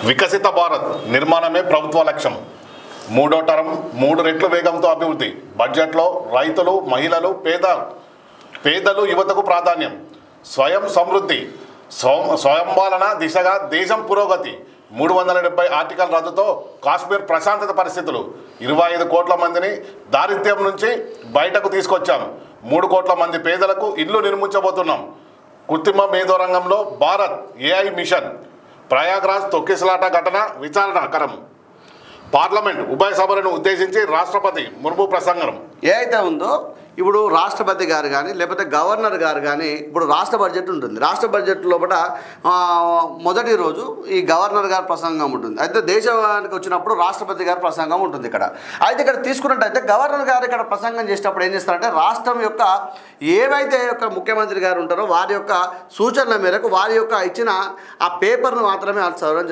వికసిత భారత్ నిర్మాణమే ప్రభుత్వ లక్ష్యం. మూడో టర్మ్ 3 రెట్ల వేగంతో అభివృద్ధి. బడ్జెట్లో రైతులు, మహిళలు, పేదలు, యువతకు ప్రాధాన్యం. స్వయం సమృద్ధి, స్వయంపాలన దిశగా దేశం పురోగతి. 370 ఆర్టికల్ రద్దుతో కాశ్మీర్ ప్రశాంతత పరిస్థితులు. 25 కోట్ల మందిని దారిద్ర్యం నుంచి బయటకు తీసుకొచ్చాం. 3 కోట్ల మంది పేదలకు ఇల్లు నిర్మించబోతున్నాం. కృత్రిమ మేధో రంగంలో భారత్ ఏఐ మిషన్. ప్రయాగ్రాజ్ తొక్కిసలాట ఘటన విచారణకరం. పార్లమెంట్ ఉభయ సభలను ఉద్దేశించి రాష్ట్రపతి ముర్ము ప్రసంగం. ఏదైతే ఉందో ఇప్పుడు రాష్ట్రపతి గారు కానీ లేకపోతే గవర్నర్ గారు కానీ ఇప్పుడు రాష్ట్ర బడ్జెట్ ఉంటుంది. రాష్ట్ర బడ్జెట్ లోపల మొదటి రోజు ఈ గవర్నర్ గారి ప్రసంగం ఉంటుంది. అయితే దేశానికి వచ్చినప్పుడు రాష్ట్రపతి గారి ప్రసంగం ఉంటుంది ఇక్కడ. అయితే ఇక్కడ తీసుకున్నట్టయితే గవర్నర్ గారు ఇక్కడ ప్రసంగం చేసేటప్పుడు ఏం చేస్తారంటే రాష్ట్రం యొక్క ఏవైతే యొక్క ముఖ్యమంత్రి గారు ఉంటారో వారి యొక్క సూచనల మేరకు వారి యొక్క ఇచ్చిన ఆ పేపర్ను మాత్రమే చదవడం